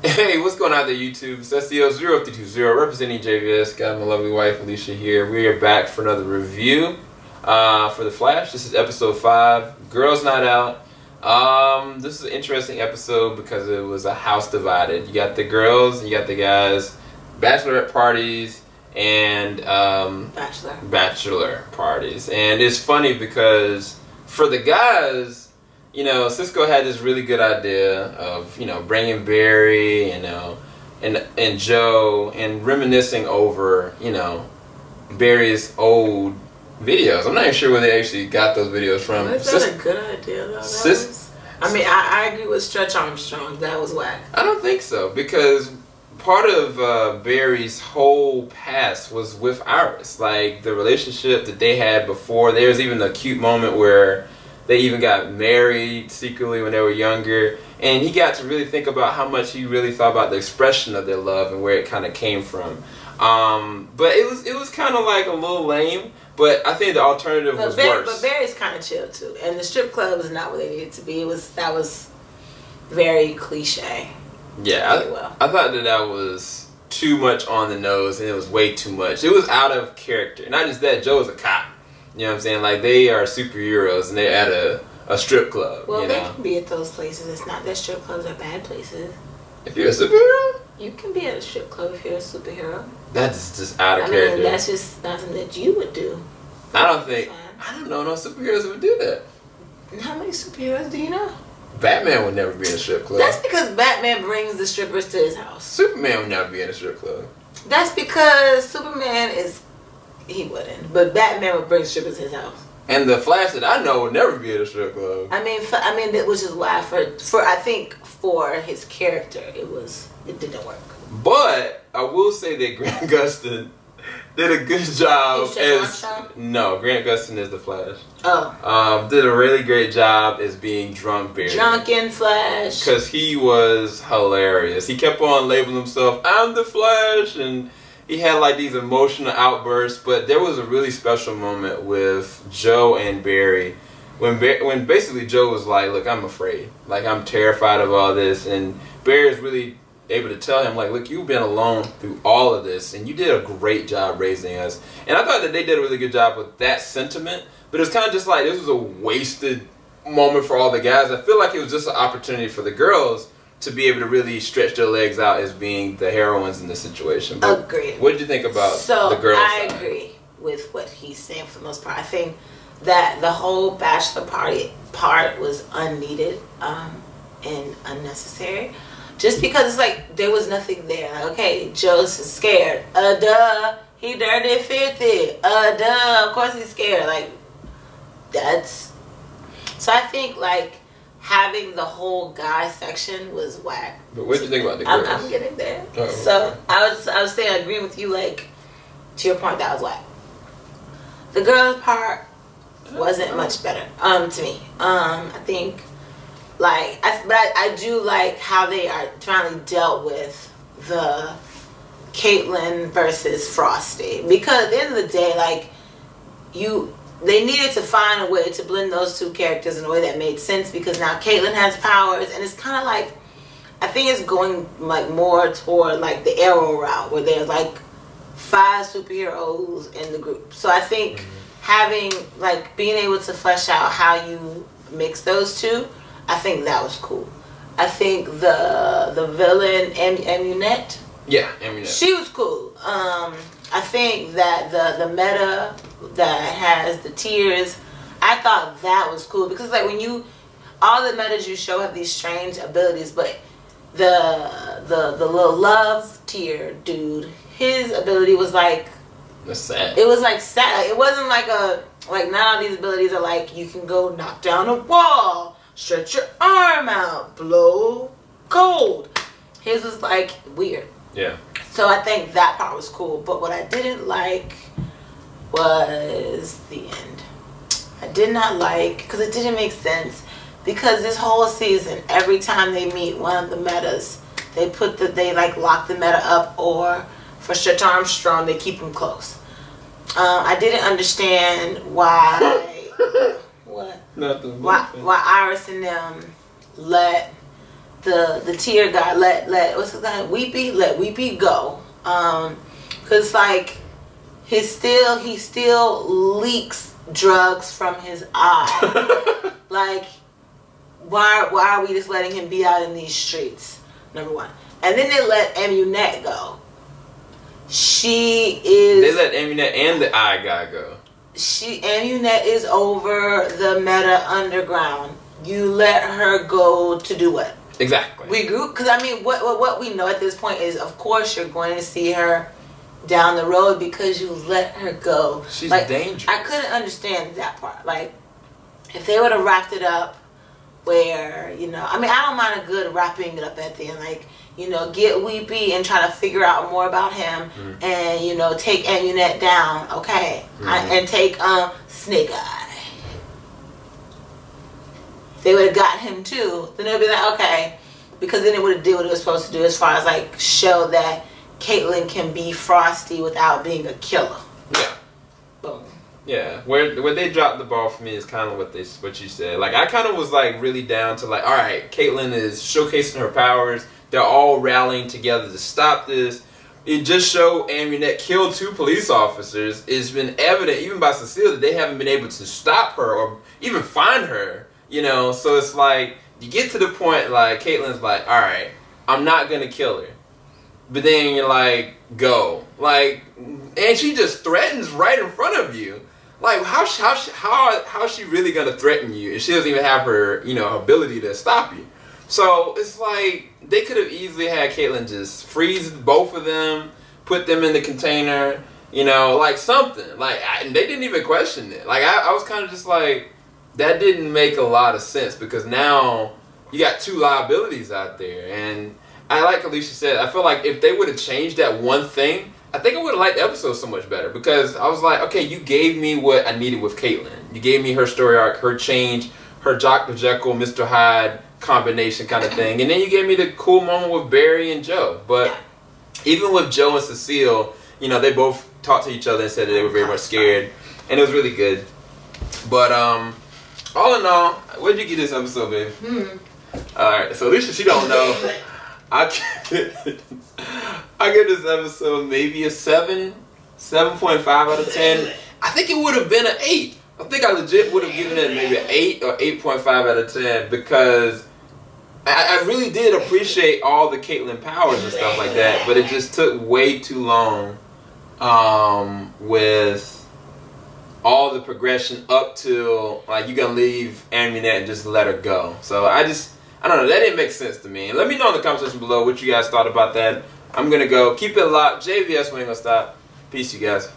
Hey, what's going on there, YouTube? It's SEO0320 representing JVS. Got my lovely wife Alicia here. We are back for another review for The Flash. This is episode 5, Girls Night Out. This is an interesting episode because it was a house divided. You got the girls, you got the guys, bachelorette parties, and bachelor parties. And it's funny because for the guys, you know, Cisco had this really good idea of, you know, bringing Barry, you know, and Joe, and reminiscing over, you know, Barry's old videos. I'm not even sure where they actually got those videos from. Is that a good idea, though? I agree with Stretch Armstrong. That was whack. I don't think so, because part of Barry's whole past was with Iris. Like, the relationship that they had before. There was even a cute moment where they even got married secretly when they were younger. And he got to really think about how much he really thought about the expression of their love and where it kind of came from. But it was kind of like a little lame. But I think the alternative was worse. But Barry's kind of chill too. And the strip club was not what they needed to be. That was very cliche. Yeah, I thought that was too much on the nose, and it was way too much. It was out of character. Not just that, Joe is a cop. You know what I'm saying? Like, they are superheroes, and they're at a strip club. Well, you they know? can be at those places. It's not that strip clubs are bad places. If you're a superhero? You can be at a strip club if you're a superhero. That's just out of character. I mean, that's just nothing that you would do. I don't know no superheroes would do that. How many superheroes do you know? Batman would never be in a strip club. That's because Batman brings the strippers to his house. Superman would never be in a strip club. That's because Superman is... He wouldn't. But Batman would bring strippers to his house. And the Flash that I know would never be at a strip club. I mean, that was just why I think for his character, it didn't work. But I will say that Grant Gustin did a good job No, Grant Gustin is the Flash. Oh. Did a really great job as being drunk Barry. Drunken Flash. Because he was hilarious. He kept on labeling himself, I'm the Flash, and he had like these emotional outbursts. But there was a really special moment with Joe and Barry when basically Joe was like, look, I'm afraid. Like, I'm terrified of all this. And Barry is really able to tell him, like, look, you've been alone through all of this, and you did a great job raising us. And I thought that they did a really good job with that sentiment. But it was kind of just like, this was a wasted moment for all the guys. I feel like it was just an opportunity for the girls to be able to really stretch their legs out as being the heroines in this situation. But agreed. What did you think about the girls' side? I agree with what he's saying for the most part. I think that the whole bachelor party part was unneeded and unnecessary. Just because it's like there was nothing there. Like, okay, Joe's scared. Duh. He dirty 50. Duh. Of course he's scared. Like, that's... So I think, like, having the whole guy section was whack. But what do you think about the girls? I'm getting there. Oh, so okay. I was saying I agree with you, like, to your point, that was whack. The girls part wasn't much better to me. I think, like, I do like how they are finally dealt with the Caitlyn versus Frosty, because at the end of the day, like, they needed to find a way to blend those two characters in a way that made sense, because now Caitlyn has powers, and it's kind of like, I think it's going like more toward like the Arrow route, where there's like 5 superheroes in the group. So I think having, like, being able to flesh out how you mix those two, I think that was cool. I think the villain Amunet. Yeah, Amunet. She was cool. I think that the meta that has the tears, I thought that was cool, because like when all the metas you show have these strange abilities, but the little love tier dude, his ability was like, that's sad. It was like sad. It wasn't like not all these abilities are like you can go knock down a wall, stretch your arm out, blow cold. His was like weird. Yeah. So I think that part was cool. But what I didn't like was the end. I did not like, because it didn't make sense. Because this whole season, every time they meet one of the metas, they like lock the meta up, or for Stretch Armstrong, they keep him close. I didn't understand why. What? Nothing. Why Iris and them let the tear guy, let what's his name? Weepy, let Weepy go. Cause like he still leaks drugs from his eye. Like, why are we just letting him be out in these streets? Number one. And then they let Amunet go. They let Amunet and the eye guy go. Amunet is over the meta underground. You let her go to do what? Exactly. We grew, because I mean, what we know at this point is, of course, you're going to see her down the road because you let her go. She's like, dangerous. I couldn't understand that part. Like, if they would have wrapped it up where, you know, I mean, I don't mind a good wrapping it up at the end. Like, you know, get Weepy and try to figure out more about him, and, you know, take Amunet down, okay, and take Snake Eye. They would have got him too. Then it would be like, okay, because then it would have did what it was supposed to do as far as like show that Caitlyn can be frosty without being a killer. Yeah. Boom. Yeah, where they dropped the ball for me is kind of what you said. Like, I kind of was like really down to like, all right, Caitlyn is showcasing her powers. They're all rallying together to stop this. It just showed Amunet killed 2 police officers. It's been evident even by Cecile that they haven't been able to stop her or even find her. You know, so it's like you get to the point like Caitlyn's like, all right, I'm not gonna kill her. But then you're like, go. Like, and she just threatens right in front of you. Like, how is she really going to threaten you if she doesn't even have her, you know, ability to stop you? So, it's like, they could have easily had Caitlyn just freeze both of them, put them in the container, you know, like something. Like, they didn't even question it. Like, I was kind of just like, that didn't make a lot of sense because now you got 2 liabilities out there. And I like Alicia said, I feel like if they would have changed that one thing, I think I would have liked the episode so much better because I was like, okay, you gave me what I needed with Caitlyn. You gave me her story arc, her change, her Dr. Jekyll, Mr. Hyde combination kind of thing. And then you gave me the cool moment with Barry and Joe. But even with Joe and Cecile, you know, they both talked to each other and said that they were very much scared. And it was really good. But all in all, what did you get this episode, babe? Alright, so Alicia, she don't know. I give this episode maybe a 7.5 out of 10. I think it would have been an 8. I think I legit would have given it maybe an 8 or 8.5 out of 10 because I really did appreciate all the Caitlyn powers and stuff like that, but it just took way too long with all the progression up till like you're gonna leave Amunet and just let her go. So I don't know, that didn't make sense to me. And let me know in the comment section below what you guys thought about that. I'm gonna go. Keep it locked. JVS, we ain't gonna stop. Peace, you guys.